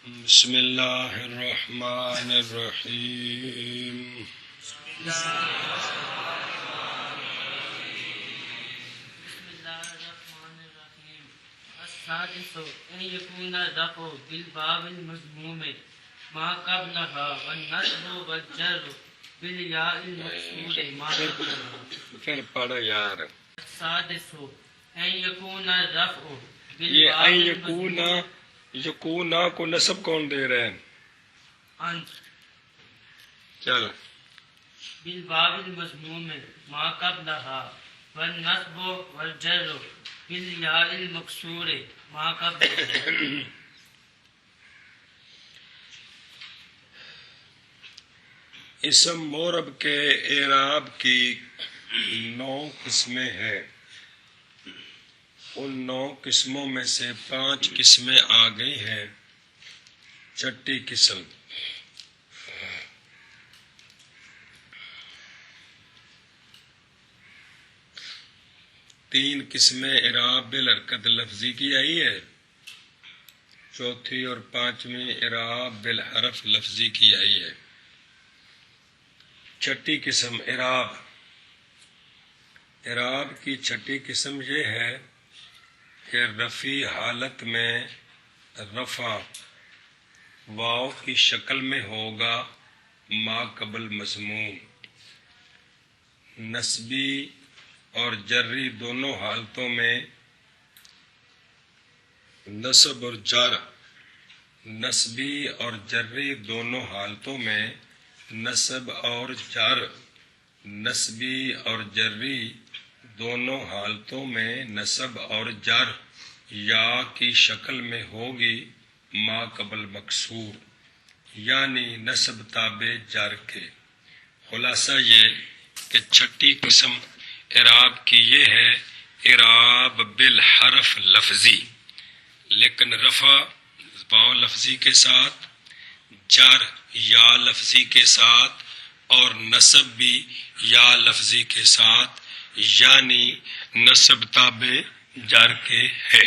بسم اللہ الرحمن الرحیم بسم الله الرحمن الرحيم. السادس أن يكون الرفع بالباب المضموم ما قبلها والنصب والجر بالياء المكسور ما قبلها. پھر پڑھو یار. السادس أن يكون الرفع یہ این بالباب یکونا المضموم یکونا کو نصب کون دے رہے ہیں؟ أنت چل بالباب المضموم ما قبلها والنصب والجر بالياء المكسور ما قبلها. اسم مورب کے اعراب کی 9 قسمیں ہیں. ان 9 قسموں میں سے 5 قسمیں آ گئی ہیں. چھٹی قسم تین قسمیں اعراب بالحرکت لفظی کی آئی ہے. چوتھی اور پانچویں اعراب بالحرف لفظی کی آئی ہے. چھٹی قسم اعراب کی چھٹی قسم یہ ہے کہ رفعی حالت میں رفع واو کی شکل میں ہوگا ما قبل مضموم. نسبی اور جری دونوں حالتوں میں نصب اور جر نسبی اور جری دونوں حالتوں میں نصب اور جر نسبی اور جری دونوں حالتوں میں نصب اور جر یا کی شکل میں ہوگی ما قبل مکسور یعنی نصب تابع جر کے. خلاصہ یہ کہ چھٹی قسم اعراب کی یہ ہے اعراب بالحرف لفظی، لیکن رفع واو لفظی کے ساتھ، جر یا لفظی کے ساتھ اور نصب بھی یا لفظی کے ساتھ، یعنی نصب تابع جر کے ہے.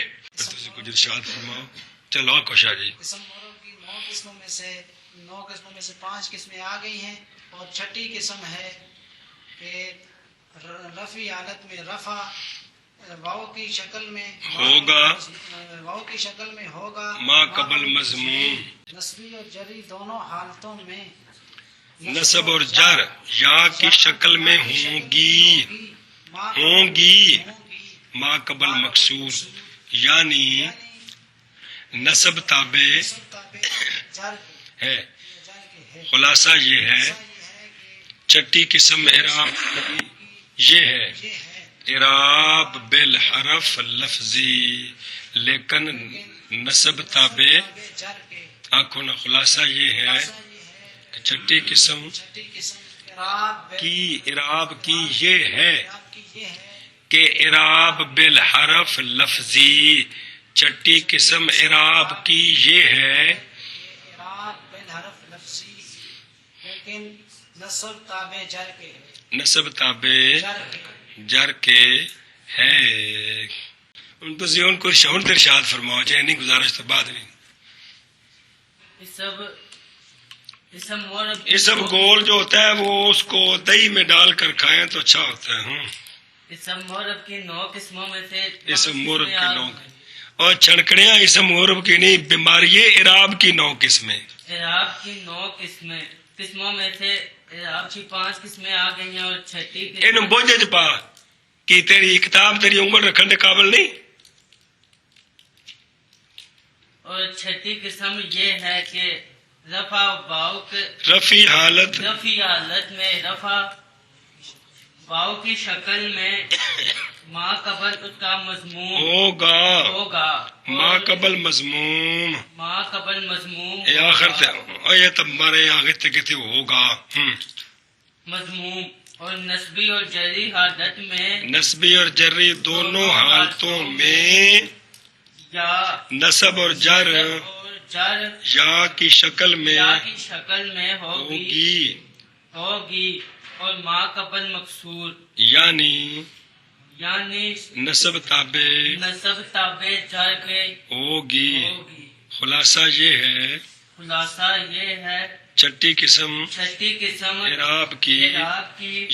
کچھ ارشاد فرماؤ. چلو کوشا جی. قسم مورب کی 9 قسموں میں سے 5 قسمیں آ گئی ہیں اور چھٹی قسم ہے کہ رفعی حالت میں رفع واو کی شکل میں ہوگا ما قبل مضموم. نسبی اور جری دونوں حالتوں میں نصب اور جر یا کی شکل میں ہوں گی ما قبل مکسور یعنی نصب تابع ہے. خلاصہ یہ ہے چھٹی قسم اعراب یہ ہے اعراب بالحرف لفظی لیکن نصب تابع آنکھوں نا. خلاصہ یہ ہے کہ چھٹی قسم کی اعراب کی یہ ہے کہ اعراب بالحرف لفظی. چھٹی قسم اعراب کی یہ ہے بالحرف لفظی لیکن نصب تابع جر کے نصب تابع جر کے ہے. ان تو زیون کو شون ارشاد فرماؤ چاہے نہیں گزارش تو بعد میں. اسم گول جو ہوتا ہے وہ اس کو دہی میں ڈال کر کھائیں تو اچھا ہوتا ہے. اسم مورب کی 9 قسموں میں سے اسم مورب کی 9 اور چھڑکڑیاں اسم مورب کی نہیں بیماری اعراب کی 9 قسمیں. اعراب کی 9 قسموں میں سے اعراب کی 5 قسمیں آ گئی ہیں اور چھٹی ان بوجھ پا کہ تیری کتاب تیری انگل رکھنے کے قابل نہیں. اور چھٹی قسم یہ ہے کہ رفع واو رفعی حالت میں رفع واو کی شکل میں ما قبل اس کا مضموم ہوگا ما قبل مضموم آخر تمہارے آخر تک کہتے ہوگا مضموم. اور نسبی اور جری حالت میں نسبی اور جری دونوں حالتوں میں یا نصب اور جر یا کی شکل میں ہوگی اور ما قبل مکسور یعنی یعنی نصب تابع جر کے ہوگی. خلاصہ یہ ہے خلاصہ یہ ہے چھٹی قسم چھٹی قسم اعراب کی اعراب کی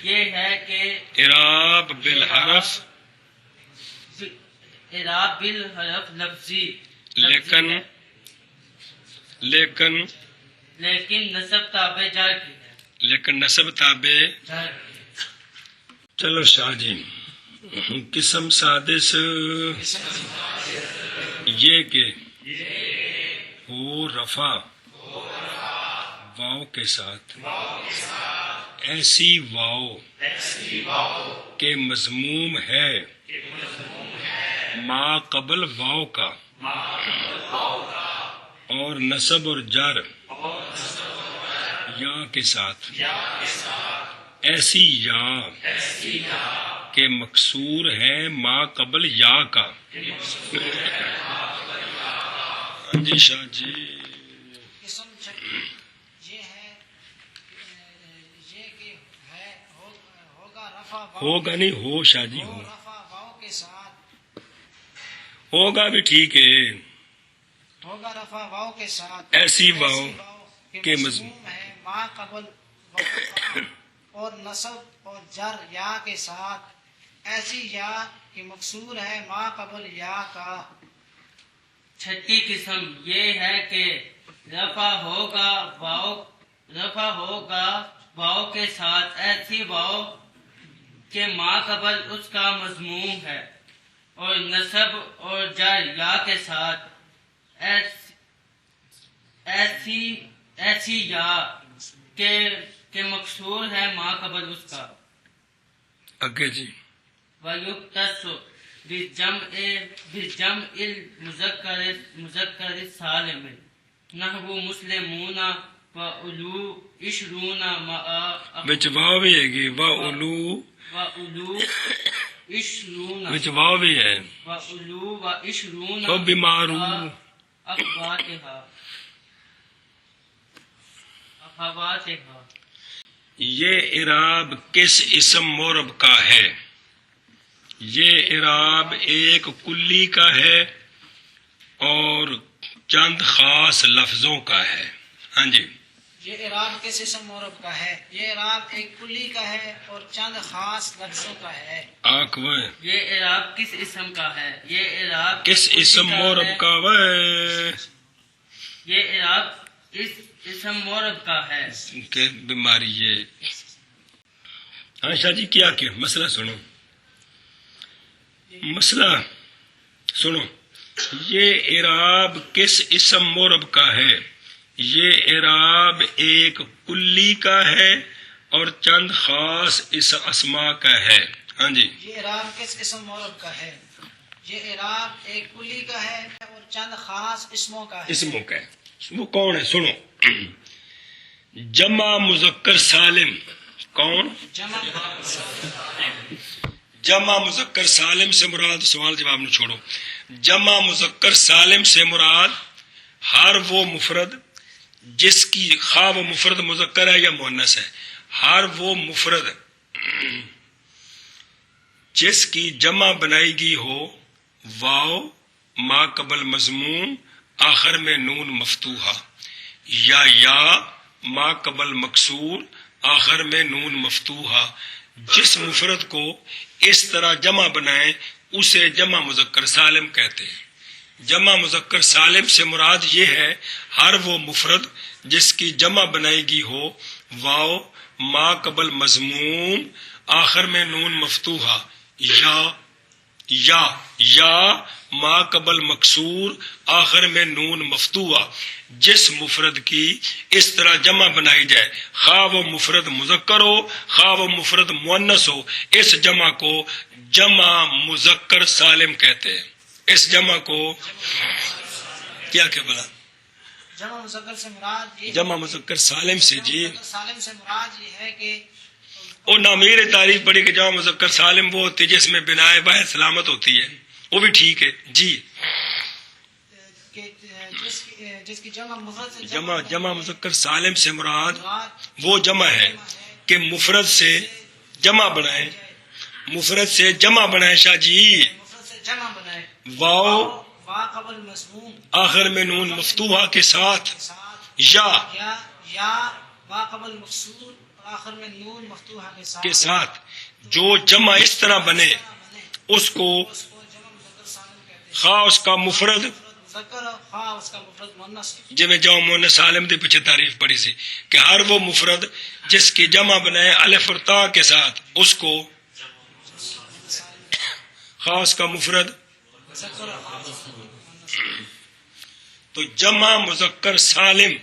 یہ ہے کہ اعراب بالحرف اعراب بالحرف لفظی لیکن ہے، لیکن نسب تابع جر کی ہے، لیکن نسب تابع جر کی۔ چلو شاہ جی قسم سادس یہ کہ ہو رفع واو کے ساتھ ایسی واو کہ مضموم ہے ما قبل واو کا اور نصب اور جر یا کے ساتھ ایسی یا کہ مکسور ہے ما قبل یا کا۔ جی شاہ جی قسم چھٹی یہ ہے یہ کہ ہے ہوگا رفع واو ہوگا نہیں ہو شاہ جی ہو ہو رفع واو کے ساتھ ہوگا بھی ٹھیک ہے ہوگا رفع واو کے ساتھ ایسی واو کہ کہ مضموم ہے ما قبل واو کا اور نصب اور جر یا کے ساتھ ایسی یا کہ مکسور ہے ما قبل یا کا۔ چھٹی قسم یہ ہے کہ رفع ہوگا واو کے ساتھ ایسی واو کہ ما قبل اس کا مضموم ہے اور نصب اور جر یا کے ساتھ ایسی یا کہ مکسور ہے ما قبل اس کا۔ اگے جی وَيُقْتَصُ بِالْجَمْعِ الْمُذَكَّرِ السَّالِمِ نَحْوُ مُسْلِمُونَ وَأُولُو عِشْرُونَ وچ واو بھی ہے گی وَأُولُو عِشْرُونَ وچ واو بھی ہے وَأُولُو وَعِشْرُونَ وَبِمَارُو أَخَوَاتِهَا۔ یہ اعراب کس اسم معرب کا ہے؟ یہ اعراب ایک کلی کا ہے اور چند خاص لفظوں کا ہے۔ ہاں جی یہ اعراب کس اسم معرب کا ہے؟ یہ اعراب ایک کلی کا ہے اور چند خاص لفظوں کا ہے۔ آنکھ وہ یہ اعراب کس اسم کا ہے؟ یہ اعراب کس اسم معرب کا وہ یہ اعراب اس اسم معرب کا ہے۔ کہ بیماری یہ ہاں شاہ جی کیا مسئلہ سنو یہ اعراب کس اسم معرب کا ہے؟ یہ اعراب ایک کلی کا ہے اور چند خاص اسما کا ہے۔ ہاں جی یہ اعراب کس اسم معرب کا ہے؟ یہ اعراب ایک کلی کا ہے اور چند خاص اسموں کا ہے۔ اسموں کا ہے۔ وہ کون ہے؟ سنو جمع مذکر سالم کون؟ جمع مذکر سالم سے مراد سوال جواب نہ چھوڑو۔ جمع مذکر سالم سے مراد ہر وہ مفرد جس کی خواہ وہ مفرد مذکر ہے یا مؤنث ہے، ہر وہ مفرد جس کی جمع بنائی گئی ہو واو ما قبل مضموم آخر میں نون مفتوحہ یا ما قبل مکسور آخر میں نون مفتوحہ، جس مفرد کو اس طرح جمع بنائیں اسے جمع مذکر سالم کہتے ہیں۔ جمع مذکر سالم سے مراد یہ ہے ہر وہ مفرد جس کی جمع بنائی گئی ہو واو ما قبل مضموم آخر میں نون مفتوحہ یا ما قبل مکسور آخر میں نون مفتوحہ، جس مفرد کی اس طرح جمع بنائی جائے خواہ وہ مفرد مذکر ہو خواہ وہ مفرد مؤنث ہو، اس جمع کو جمع مذکر سالم کہتے ہیں۔ اس جمع کو کیا بلا جمع مذکر سے مراد یہ جمع مذکر سالم سے جی سالم سے مراد یہ ہے کہ اور نامیر تعریف پڑھی کہ جمع مذکر سالم وہ ہوتی ہے جس میں بنائے واحد سلامت ہوتی ہے، وہ بھی ٹھیک ہے جی۔ جس کی جمع مفرد سے جمع مذکر سالم سے مراد وہ جمع ہے کہ مفرد سے جمع بنائے شاہ جی مفرد سے جمع بنائے واو قبل مضموم آخر میں نون مفتوحہ کے ساتھ کے ساتھ یا یا ما قبل مقصور آخر میں نون مفتوحہ کے ساتھ جو جمع اس طرح بنے اس کو اس کو جمع مذکر سالم کہتے ہیں. خواہ اس کا مفرد مذکر خواہ اس کا مفرد مؤنث. جی میں جاؤں مؤنث سالم دے پیچھے تعریف پڑھی سی کہ ہر وہ مفرد جس کی جمع بنائے الف اور تا کے ساتھ اس کو خواہ اس کا مفرد. مذکر تو جمع مذکر سالم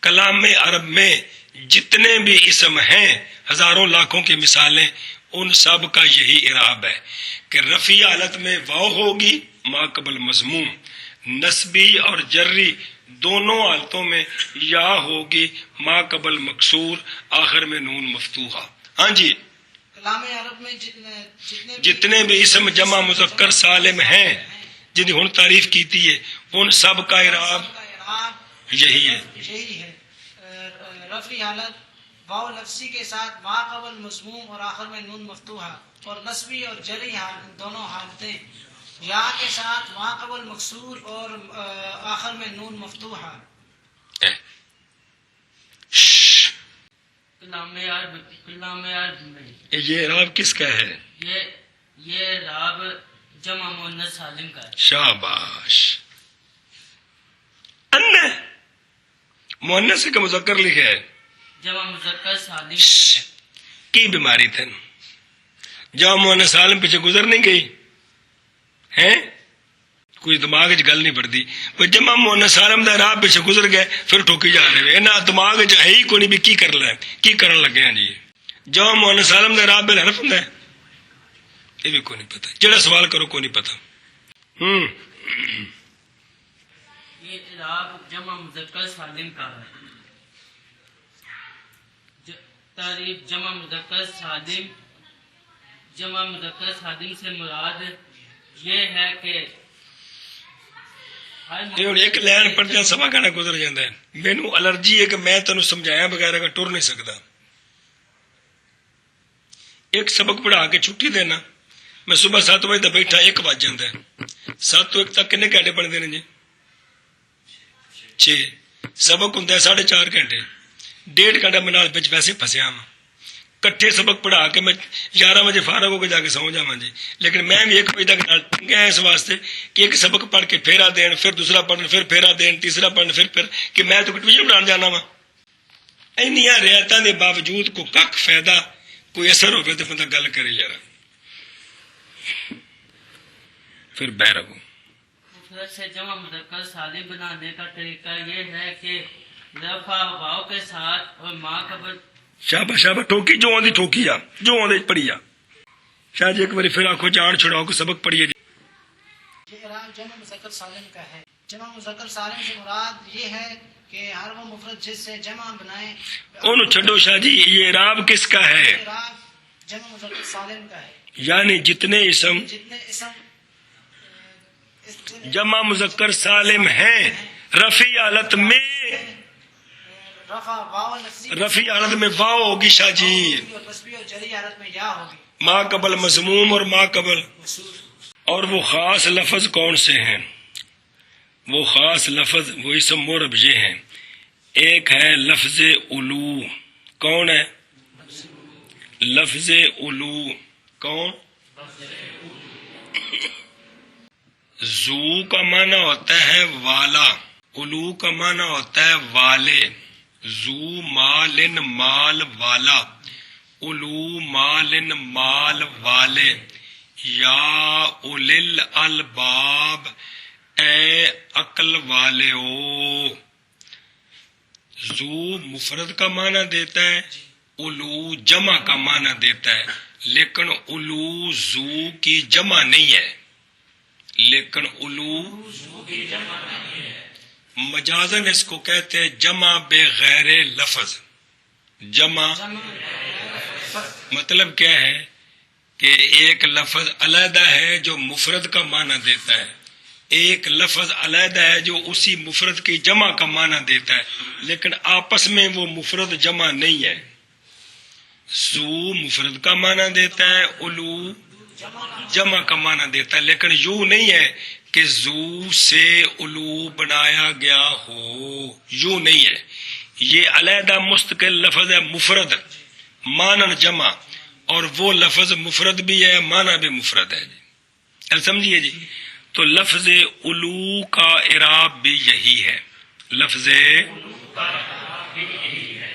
کلام عرب میں جتنے بھی اسم ہیں ہزاروں لاکھوں کی مثالیں ان سب کا یہی اعراب ہے کہ رفیع حالت میں واو ہوگی ما قبل مضموم، نسبی اور جری دونوں حالتوں میں یا ہوگی ما قبل مکسور آخر میں نون مفتوحہ. ہاں جی کلام عرب میں جتنے بھی اسم جمع مذکر سالم ہیں جن ہن تعریف کیتی ہے ان سب کا اعراب یہی ہے. یہی ہے رفعی حالت واو لفظی کے ساتھ ما قبل مضموم اور آخر میں نون مفتوحہ، اور نسبی اور جری دونوں حالتیں یا کے ساتھ ما قبل مکسور اور آخر میں نون مفتوحہ. کلام عرب میں یہ اعراب کس کا ہے؟ یہ اعراب جمع مؤنث سالم کا ہے. شاباش. ان مؤنث کا مذکر لکھا ہے جمع مذکر سالم کی بیماری تھن جمع مؤنث سالم پیچھے گزر نہیں گئی ہیں، کوئی دماغ گل نہیں پڑتی. جمع مؤنث سالم دا اعراب پیچھے گزر گئے پھر ٹھوکی جا رہے ہیں دماغ ہے ہی کوئی نہیں بھی کی کرن لگے ہیں جی. جمع مؤنث سالم دا اعراب بل حرف ہوندا ہے یہ بھی کوئی نہیں پتا. جڑا سوال کرو کوئی نہیں پتا. یہ اعراب جمع مذکر سالم کا ہے. تعریف جمع مذکر سالم سے مراد یہ ہے کہ ایک لائن پڑھتے سوا گھنٹہ گزر جاتا ہے. مینو الرجی ہے کہ میں تینوں سمجھایا بغیر کا ٹر نہیں سکتا. ایک سبق پڑھا کے چھٹی دینا میں صبح 7 بجے تک بیٹھا 1 بج جاتا ہے. 7 تو 1 تک کنے گھنٹے پڑھتے ہیں جی؟ 6. سبق ہوں 4.5 گھنٹے 1.5 گھنٹہ میں نال ویسے پھسیا وا. کٹھے سبق پڑھا کے میں 11 بجے فارغ ہو کے جا کے سو جا جی. لیکن میں بھی 1 بجے تک گیا اس واسطے کہ ایک سبق پڑھ کے پھیرا دین پھر دوسرا پڑھنا پھر پھیرا دین تیسرا پڑھنا پھر کہ میں تو ٹیوشن پڑھان جانا وا. اینیاں رعایتاں دے باوجود کو کک فائدہ کوئی اثر ہوگا تو بندہ گل کرے یار پھر بہرو. مفرد سے جمع مذکر سالم بنانے کا طریقہ یہ ہے کہ رفع واو کے ساتھ اور ما قبل. شاباش شاباش ٹھوکی جو آدھی ٹھوکی جا جو آدھے پڑھی جا. شاہ جی ایک بار پھر آنکھوں جان چھڑاؤ کو سبق پڑھیے. یہ اعراب جمع مذکر سالم کا ہے. جمع مذکر سالم سے مراد یہ ہے کہ ہر وہ مفرد جس سے جمع بنائے انہوں چھڈو شاہ جی یہ اعراب کس کا ہے؟ اعراب جمع مذکر سالم کا ہے. یعنی جتنے اسم جمع مذکر سالم ہیں رفیع حالت میں رفیع حالت میں واو ہوگی شاہ جی. نسبی اور جری حالت میں یا ہوگی. ما قبل مضموم اور ما قبل. اور وہ خاص لفظ کون سے ہیں؟ وہ خاص لفظ وہ اسم مرب یہ ہیں. ایک ہے لفظ علو. کون ہے لفظ علو؟ کون؟ زو کا معنی ہوتا ہے والا، علو کا معنی ہوتا ہے والے. زو مالن مال والا، علو مالن مال والے. یا اولل الباب اے عقل والے او. زو مفرد کا معنی دیتا ہے، علو جمع کا معنی دیتا ہے، لیکن علو زو کی جمع نہیں ہے. لیکن علو مجازن اس کو کہتے ہیں جمع بغیر لفظ. جمع مطلب کیا ہے کہ ایک لفظ علیحدہ ہے جو مفرد کا معنی دیتا ہے، ایک لفظ علیحدہ ہے جو اسی مفرد کی جمع کا معنی دیتا ہے، لیکن آپس میں وہ مفرد جمع نہیں ہے. زو مفرد کا معنی دیتا ہے، علو جمع کا معنی دیتا ہے، لیکن یوں نہیں ہے کہ زو سے الو بنایا گیا ہو، یوں نہیں ہے، یہ علیحدہ مستقل لفظ ہے، مفرد مانن جمع، اور وہ لفظ مفرد بھی ہے، معنی بھی مفرد ہے جی، سمجھیے جی۔ تو لفظ الو کا اعراب بھی یہی ہے، لفظ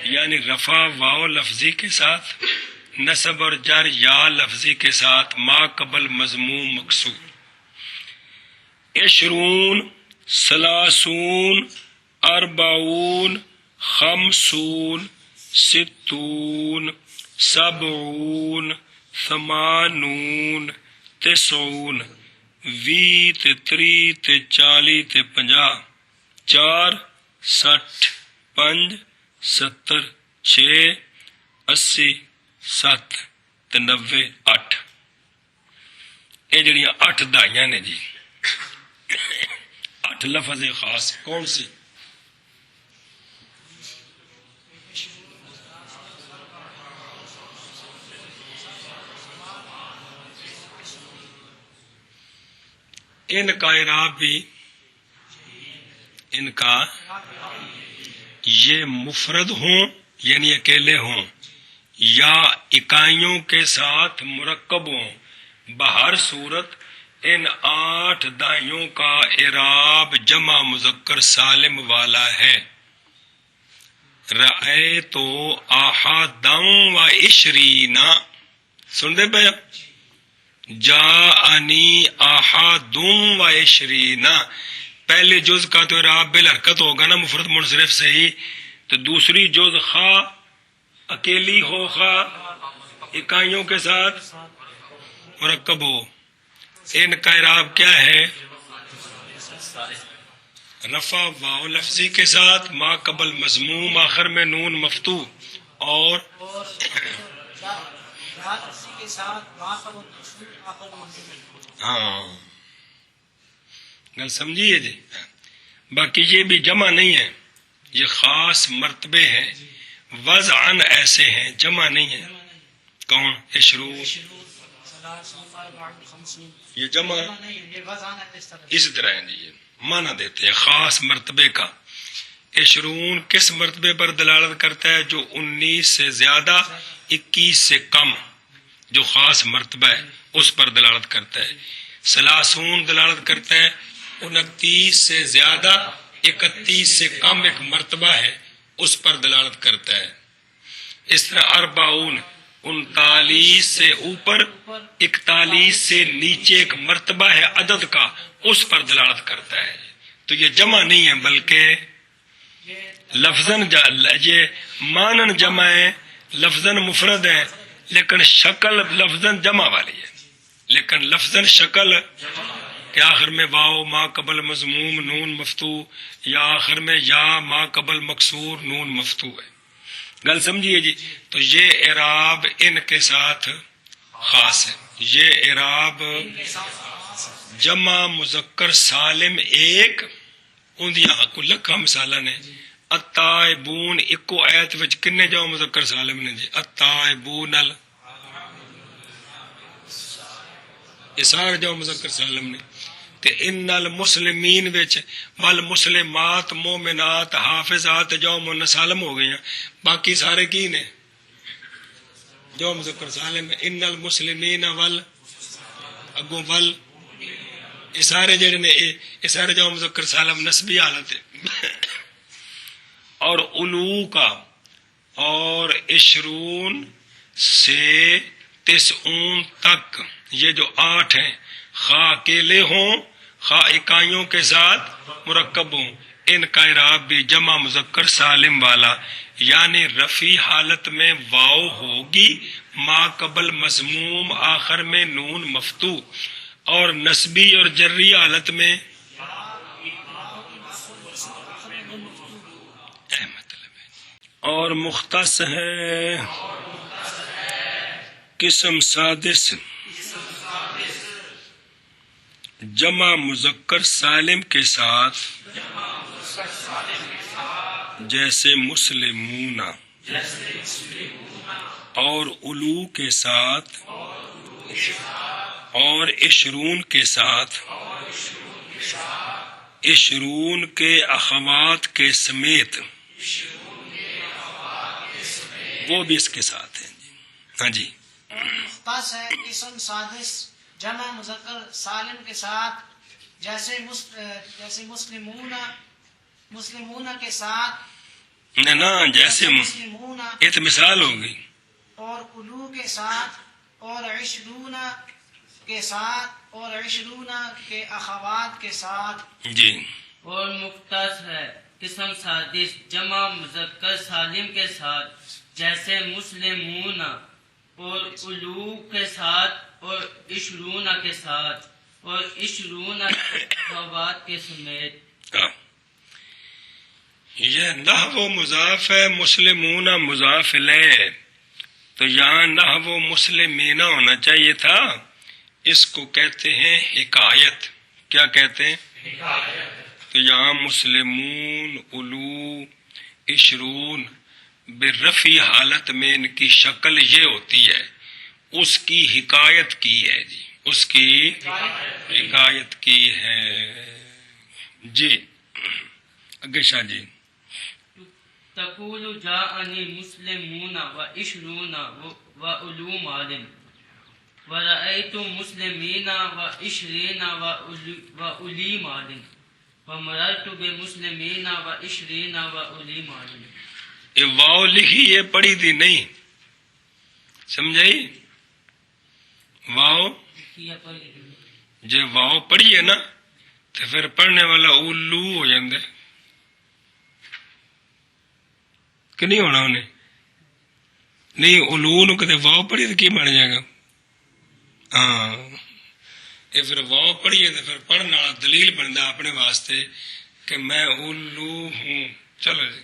یعنی رفع واو لفظی کے ساتھ، نصب اور جر یا لفظی کے ساتھ، ما قبل مضموم مکسور۔ عشرون، ثلاثون، اربعون، خمسون، ستون، سبعون، ثمانون، تسعون، 20 تے 30 تے 40 تے 50، 4 60، 5 70، 6 80، 7 تے 90، 8۔ یہ جڑیاں 8 دہائیاں نے جی، 8 لفظ خاص کون سی؟ ان کا اعراب بھی، ان کا یہ مفرد ہوں یعنی اکیلے ہوں یا اکائیوں کے ساتھ مرکب ہوں، بہر صورت ان 8 دائیوں کا اعراب جمع مذکر سالم والا ہے۔ رأیت احدا و عشرین، سن دے پہ جاءنی احد و عشرین، پہلے جز کا تو اعراب بالحرکت ہوگا نا، مفرد منصرف سے ہی، تو دوسری جز خواہ اکیلی ہو خواہ اکائیوں کے ساتھ مرکب ہو، ان کا اعراب کیا ہے؟ رفع واو لفظی کے ساتھ، ما قبل مضموم، آخر میں نون مفتوح، اور ہاں گل سمجھیے جی۔ باقی یہ بھی جمع نہیں ہے، یہ خاص مرتبے ہیں، وضعن ایسے ہیں، جمع نہیں ہے۔ کون؟ عشرون، یہ جمع اس طرح ہے جی، معنی دیتے ہیں خاص مرتبے کا۔ عشرون کس مرتبے پر دلالت کرتا ہے؟ جو 19 سے زیادہ 21 سے کم، جو خاص مرتبہ ہے اس پر دلالت کرتا ہے۔ ثلاثون دلالت کرتا ہے 29 سے زیادہ 31 سے کم ایک مرتبہ ہے، اس پر دلالت کرتا ہے۔ اس طرح اربعون 39 سے اوپر 41 سے نیچے ایک مرتبہ ہے عدد کا، اس پر دلالت کرتا ہے۔ تو یہ جمع نہیں ہے بلکہ لفظاً یہ مانن جمع ہے، لفظاً مفرد ہے، لیکن شکل لفظاً جمع والی ہے، لیکن لفظاً شکل کہ آخر میں واو ما قبل مضموم نون مفتوح، یا آخر میں یا ما قبل مکسور نون مفتوح ہے۔ گل سمجھیے جی۔ تو یہ اعراب ان کے ساتھ خاص ہے، یہ اعراب جمع مذکر سالم ایک اندیاں کو لکھا مثالہ نے۔ التائبون اکو آیت وچ کنے جمع مذکر سالم نے جی؟ التائبون اسار جمع مذکر سالم نے۔ تے ان المسلمین وچ والمسلمات مومنات حافظات جمع سالم ہو گئی ہیں، باقی سارے کی نے جمع مذکر سالم ہے۔ ان المسلمین وال اگوں ول، یہ سارے جڑے نے یہ سارے جمع مذکر سالم نسبی حالت ہے۔ اور الو کا اور عشرون سے 90 تک یہ جو 8 ہیں، خواہ اکیلے ہوں خواہ اکائیوں کے ساتھ مرکب ہوں، ان کا اعراب بھی جمع مذکر سالم والا، یعنی رفع حالت میں واو ہوگی، ما قبل مضموم آخر میں نون مفتوح، اور نسبی اور جری حالت میں اور مختص ہے۔ قسم سادس جمع مذکر سالم کے ساتھ، جیسے مسلمون، اور الو کے ساتھ، اور عشرون کے ساتھ، اشرون کے اخوات کے سمیت وہ بھی اس کے ساتھ ہیں. ہاں جی. اور مختص ہے اسم سادس جمع مذکر سالم کے ساتھ، جیسے مسلمون کے ساتھ نہ جیسے مسلمون یہ تو مثال ہوگی. اور الو کے ساتھ اور عشرون کے ساتھ اور عشرون کے اخوات کے ساتھ جی. اور مختص ہے قسم سادس جمع مذکر سالم کے ساتھ، جیسے مسلمون اور الو کے ساتھ اور عشرون کے ساتھ اور عشرون اخوات کے سمیت. یہ نحو مضاف ہے، مسلمون مضاف الیہ، تو یہاں نحو مسلمین ہونا چاہیے تھا. اس کو کہتے ہیں حکایت. کیا کہتے ہیں؟ تو یہاں مسلمون الو عشرون برفی حالت میں ان کی شکل یہ ہوتی ہے، اس کی حکایت کی ہے جی، اس کی حکایت کی ہے جی. اگے شاہ جی. تقول جاءنی مسلمون و عشرون و الو مال و رأیت مسلمین و عشرین و الی مال و مررت بمسلمین و عشرین و الی مال. یہ واو لکھی یہ پڑھی تھی نہیں سمجھائی؟ واو جے واو پڑھی ہے نا تو پھر پڑھنے والا الو ہو جاندے کہ نہیں ہونا انہیں؟ نہیں الو نو کدے واو پڑھی تو کی بن جائے گا؟ ہاں یہ پھر واو پڑھی ہے تو پھر پڑھنے والا دلیل بنتا اپنے واسطے کہ میں الو ہوں. چلو جی.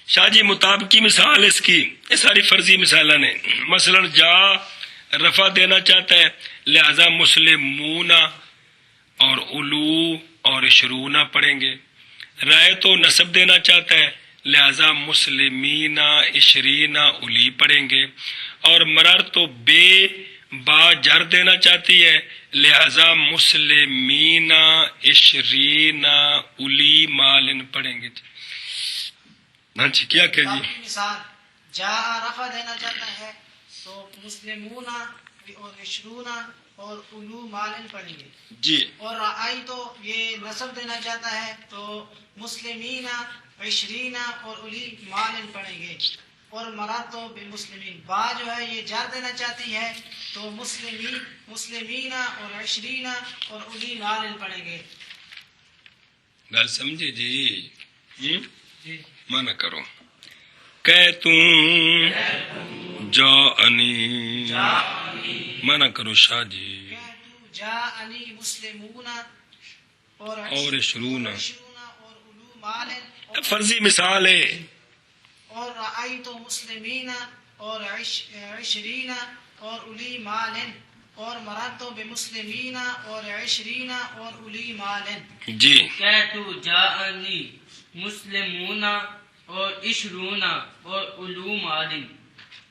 شاہ جی مطابقی مثال اس کی، یہ ساری فرضی مثالیں نے. مثلا جا رفع دینا چاہتا ہے لہذا مسلمون اور الو اور عشرون پڑھیں گے. رائے تو نصب دینا چاہتا ہے لہذا مسلمین عشرین الی پڑھیں گے. اور مرر تو بے با جر دینا چاہتی ہے لہذا مسلمین عشرین الی مالن پڑھیں گے. ہاں جی. کیا کہ جی مثال جا رفع دینا چاہتا ہے تو مسلمون اور عشرون اور الو مالن پڑھیں گے جی. اور رأی تو یہ نصب دینا چاہتا ہے تو مسلمین عشرین اور الی مالن پڑھیں گے. اور مراد تو بالمسلمین با جو ہے یہ جار دینا چاہتی ہے تو مسلمین اور عشرین اور الی مالن پڑھیں گے. گل سمجھے جی؟ جی منع کرو. کہ تم جاءنی منع کرو شاہ جی. جاءنی مسلمون اور عشرون اور الو مالن فرضی مثال ہے. اور رأی تو مسلمین اور عشرین اور الی مالن اور مراد تو بمسلمین اور عشرین اور الی مالن جی. کہ تو جاءنی مسلمون اور عشرون اور الو مال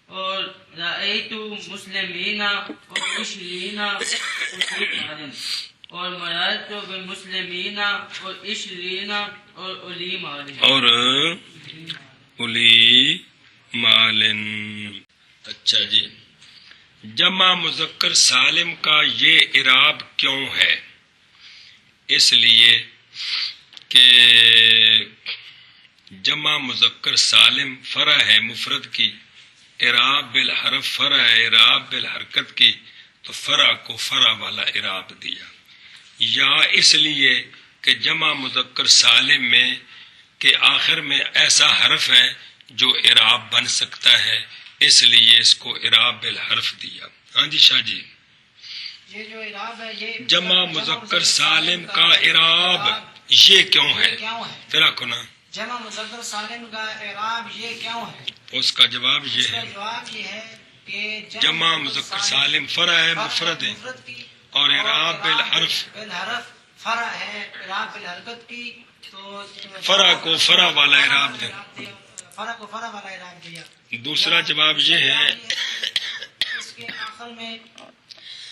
اور رأیت مسلمین اور عشرین الی مال اور مررت بمسلمین اور عشرین اور الی مال اور الی مالن. اچھا جی. جمع مذکر سالم کا یہ اعراب کیوں ہے؟ اس لیے کہ جمع مذکر سالم فرع ہے مفرد کی، اعراب بالحرف فرع ہے اعراب بالحرکت کی، تو فرع کو فرع والا اعراب دیا. یا اس لیے کہ جمع مذکر سالم میں کہ آخر میں ایسا حرف ہے جو اعراب بن سکتا ہے، اس لیے اس کو اعراب بالحرف دیا. ہاں جی شاہ جی. یہ جو اعراب ہے یہ جمع مذکر سالم کا اعراب یہ کیوں ہے؟ تیرا کو نا جمع مذکر سالم کا اعراب یہ کیوں ہے؟ اس کا جواب یہ اس کا ہے جواب یہ ہے کہ جمع مذکر سالم فرع ہے مفرد ہے اور اعراب بالحرف فرع ہے اعراب بالحرکت کی، تو فرع کو فرع والا اعراب دے. فرع کو فرع والا اعراب دیا. دوسرا جواب یہ ہے اس کے آخر میں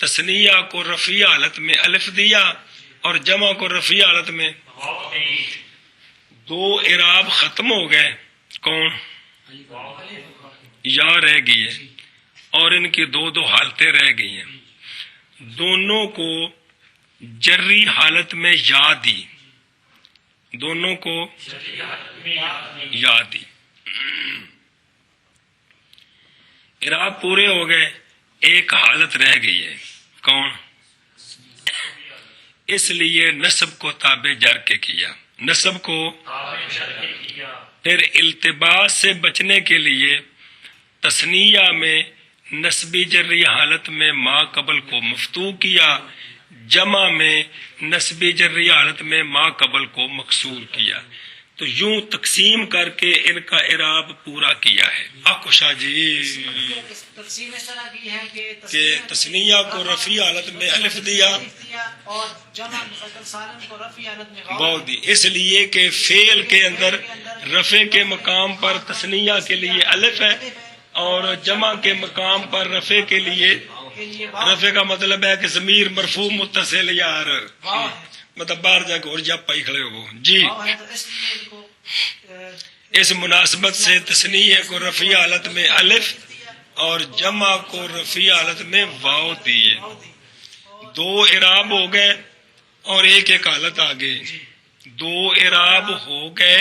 تثنیہ کو رفیع حالت میں الف دیا اور جمع کو رفیع حالت میں دو اعراب ختم ہو گئے. کون؟ یا رہ گئی ہے اور ان کی دو حالتیں رہ گئی ہیں. دونوں کو جری حالت میں یا دی، دونوں کو یا دی. اعراب پورے ہو گئے، ایک حالت رہ گئی ہے. کون؟ اس لیے نصب کو تابع جر کے کیا. نصب کو پھر التباس سے بچنے کے لیے تثنیہ میں نسبی جری حالت میں ما قبل کو مفتوح کیا، جمع میں نسبی جری حالت میں ما قبل کو مکسور کیا. تو یوں تقسیم کر کے ان کا اعراب پورا کیا ہے. آکو شاہ جی تقسیم اس طرح کی ہے کہ تثنیہ کو رفیع حالت میں الف دیا اور جمع مذکر سالم کو رفیع حالت میں واو دی، اس لیے کہ فعل کے اندر رفع کے مقام پر تثنیہ کے لیے الف ہے اور جمع کے مقام پر رفع کے لیے رفع کا مطلب ہے کہ ضمیر مرفوع متصل یار مطلب باہر جا کے اور جب پائی کھڑے ہو جی. اس مناسبت سے تثنیہ کو رفیع حالت میں الف اور جمع کو رفیع حالت میں واو دیے. دو اعراب ہو گئے اور ایک حالت آ گئی. دو اعراب ہو گئے،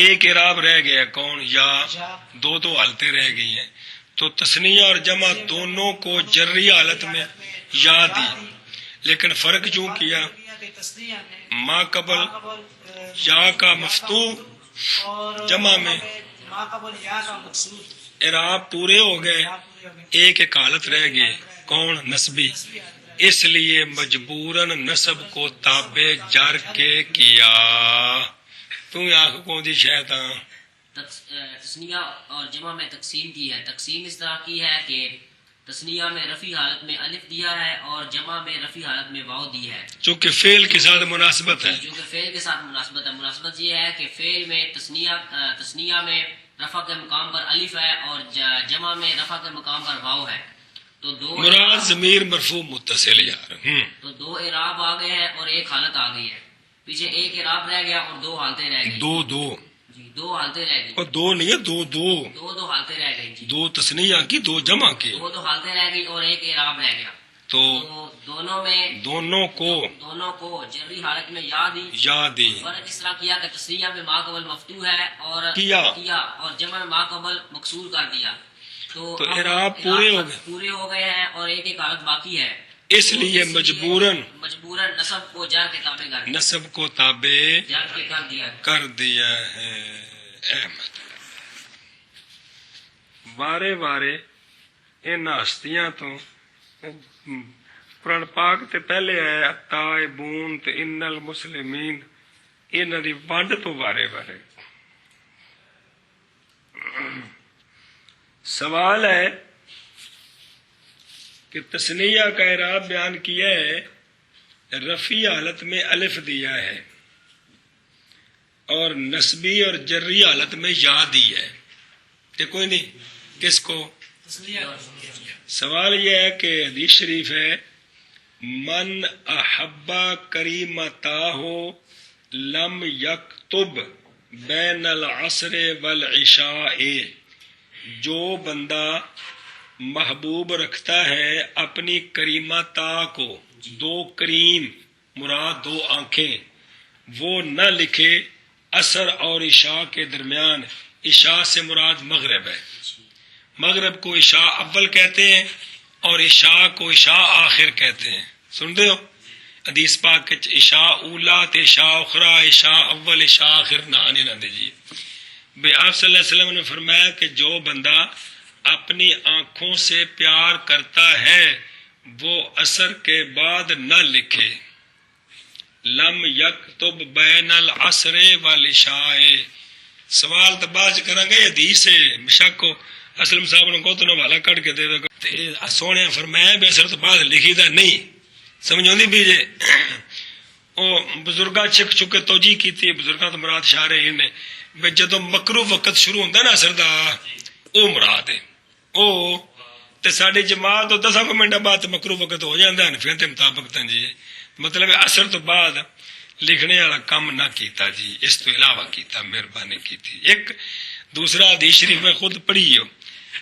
ایک اعراب رہ گیا. کون؟ یا. دو حالتیں رہ گئی ہیں. تو تثنیہ اور جمع دونوں کو جری حالت میں یا دی، لیکن فرق جو کیا ما قبل یا کا مفتوح، جمع میں اعراب پورے ہو گئے، ایک حالت رہ گئی. کون؟ نسبی. اس لیے مجبوراً نسب کو تابع جر کے کیا. تم آنکھ کو دی شیطان تثنیہ اور جمع میں تقسیم کی ہے. تقسیم اس طرح کی ہے کہ تثنیہ میں رفیع حالت میں الف دیا ہے اور جمع میں رفیع حالت میں واو دی ہے، چونکہ فعل کے ساتھ مناسبت ہے. جو کہ فعل کے ساتھ مناسبت ہے. مناسبت یہ ہے کہ فعل میں تثنیہ میں رفع کے مقام پر الف ہے اور جمع میں رفع کے مقام پر واو ہے. تو دو مراد ضمیر مرفوع متصل یار. تو دو اعراب آ گئے ہیں اور ایک حالت آ گئی ہے. پیچھے ایک اعراب رہ گیا اور دو حالتیں رہ گئی. دو حالتیں رہ گئی. اور دو نہیں ہے، دو حالتیں رہ گئی جی. دو تثنیہ کی، دو جمع کی. دو حالتیں رہ گئی اور ایک اعراب رہ گیا. تو دونوں کو جری حالت میں یا دی. فرق اس طرح کیا کہ تثنیہ میں ما قبل مفتوح ہے اور کیا اور جمع میں ما قبل مکسور کر دیا. تو اعراب پورے ہو گئے ہیں اور ایک حالت باقی ہے. اس لیے مجبوراً نصب کو جر کے تابع نصب کو تابع جر کے کر دیا ہے. وارے ان ہستیاں تو قرآن پاک تے پہلے ہے التائبون تے ان المسلمین، انہاں دی ونڈ تو وارے سوال ہے کہ تثنیہ کا اعراب بیان کیا ہے، رفیع حالت میں الف دیا ہے اور نسبی اور جری حالت میں یا دی ہے. کہ کوئی نہیں کس کو؟ سوال یہ ہے کہ حدیث شریف ہے من احبا کریمتاہ لم یکتب بین العصر والعشاء، جو بندہ محبوب رکھتا ہے اپنی کریمتا کو، دو کریم مراد دو آنکھیں، وہ نہ لکھے عصر اور عشاء کے درمیان. عشاء سے مراد مغرب ہے. مغرب کو عشاء اول کہتے ہیں اور عشاء کو عشاء آخر کہتے ہیں. سنتے ہو حدیث پاک کے عشاء اولا تے عشاء اخرا، عشاء اول عشاء آخر نہ آنے نہ دیجیے. بے آپ صلی اللہ علیہ وسلم نے فرمایا کہ جو بندہ اپنی آنکھوں سے پیار کرتا ہے وہ عصر کے بعد نہ لکھے. لم یکتب بین العصر والعشاء. سوال تو بعد کریں گے حدیث ہے شک کو اسلم صاحب نے کو تو حوالہ کٹ کے دے دو. سونے فرمایا بے اثر تو بعد لکھی دا نہیں سمجھو نہیں بھی جے او بزرگاں چھک چکے توجہ کیتی. بزرگاں تو مراد اشارے ہی نے جدو مکرو وقت شروع ہوتا نا اثر دا او مراد ہے. او تے ساڈی جماعت تو 10 منٹ بعد مکروہ وقت ہو جاتا حنفیاں دے مطابق تاں جی مطلب اثر تو بعد لکھنے والا کام نہ کیتا جی، اس تو علاوہ کیتا، مہربانی کی. ایک دوسرا حدیث شریف میں خود پڑھی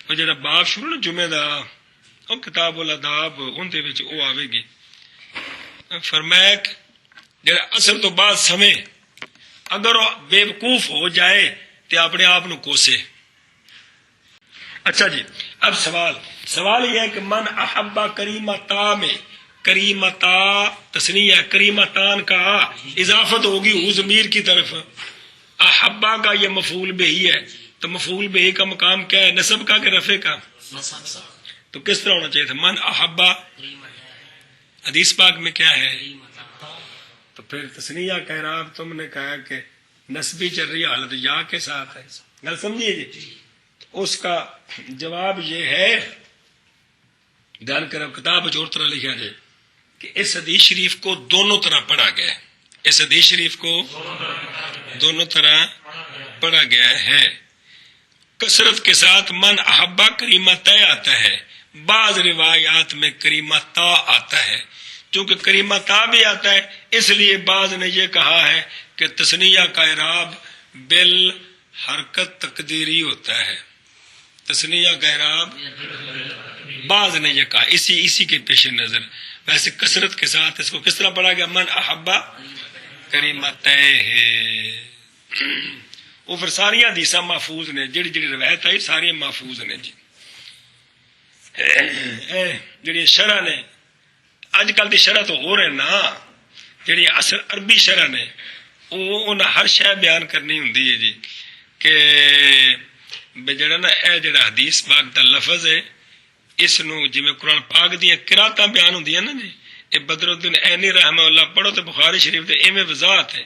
وہ جڑا باب شروع نا جمعے دا وہ کتاب الاداب ان دے وچ او آوے گی. فرمایا کہ جڑا اثر تو بعد سمے اگر وہ بے وقوف ہو جائے تے اپنے آپ نو کوسے. اچھا جی اب سوال یہ ہے کہ من احبا کریمتا میں کریمتا تسنیہ کریمتان کا اضافت ہوگی ہو ضمیر کی طرف، احبا کا یہ مفعول بہی ہے تو مفعول بہی کا مقام کیا ہے؟ نسب کا کہ رفع کا؟ تو کس طرح ہونا چاہیے تھا؟ من احبا حدیث پاک میں کیا ہے؟ تو پھر تسنیہ کا اعراب تم نے کہا کہ نسبی جری حالت یا کے ساتھ ہے. گل سمجھیے جی. اس کا جواب یہ ہے دھیان کرو کتاب اور طرح لکھا جائے کہ اس حدیث شریف کو دونوں طرح پڑھا گیا ہے. اس حدیث شریف کو دونوں طرح پڑھا گیا ہے. کثرت کے ساتھ من احبا کریمہ طے آتا ہے، بعض روایات میں کریمہ تا آتا ہے. چونکہ کریمہ تا بھی آتا ہے اس لیے بعض نے یہ کہا ہے کہ تسنیہ کا اعراب بال حرکت تقدیری ہوتا ہے. تسنیہ کا اعراب بعض نے یہ کہا اسی کے پیش نظر. ویسے کثرت کے ساتھ اس کو کس طرح پڑھا گیا؟ من احبا کریمت ہے. وہ پھر ساری حدیثاں محفوظ نے، جڑی روایت آئی ساری محفوظ نے جی. جڑی شرح نے اج کل دی شرح تو ہو رہے نا، جڑی اصل عربی شرح نے وہ ہر شے بیان کرنی ہوں جی کہ جڑا نا اے جڑا حدیث پاک دا لفظ ہے اس نو جویں قرآن پاک دیاں قراتاں بیان ہوندیاں نا جی، اے بدر الدین عینی رحمہ اللہ پڑھو تو بخاری شریف دے ایویں وضاحت ہے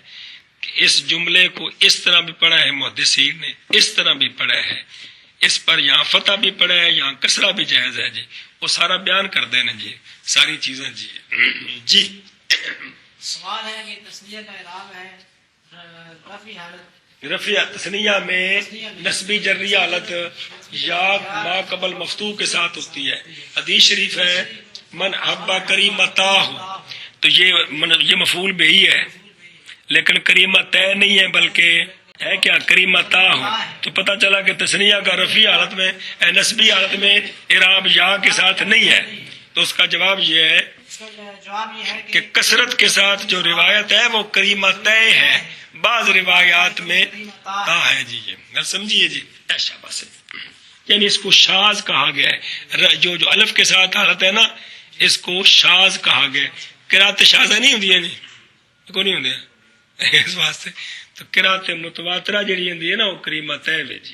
کہ اس جملے کو اس طرح بھی پڑھا ہے محدثین نے، اس طرح بھی پڑھا ہے، اس پر یہاں فتح بھی پڑھا ہے، یہاں کسرہ بھی جائز ہے جی. وہ سارا بیان کر دینا جی ساری چیزیں جی. جی سوال ہے کہ تسنیہ کا اعراب ہے رفع حالت، رفیع تسنیہ میں نسبی جری حالت یا ما قبل مفتوح کے ساتھ ہوتی ہے. حدیث شریف ہے من احبا کریمتا ہو تو یہ مفعول بہی ہے لیکن کریمت نہیں ہے بلکہ ہے کیا؟ کریمتا ہو. تو پتہ چلا کہ تسنیہ کا رفیع حالت میں نسبی حالت میں اعراب یا کے ساتھ نہیں ہے. تو اس کا جواب یہ ہے جواب یہ ہے کہ کثرت کے ساتھ جو روایت ہے وہ کریمت ہے، بعض روایات میں تا ہے جی. یہ سمجھیے جی. ایسا بس یعنی اس کو شاذ کہا گیا ہے. جو الف کے ساتھ حالت ہے نا اس کو شاذ کہا گیا. قرات شاذہ نہیں ہوندی ہے کو نہیں ہوندی اس واسطے. تو قرات متواترہ جڑی ہوندی ہے نا وہ کریمت ہے جی.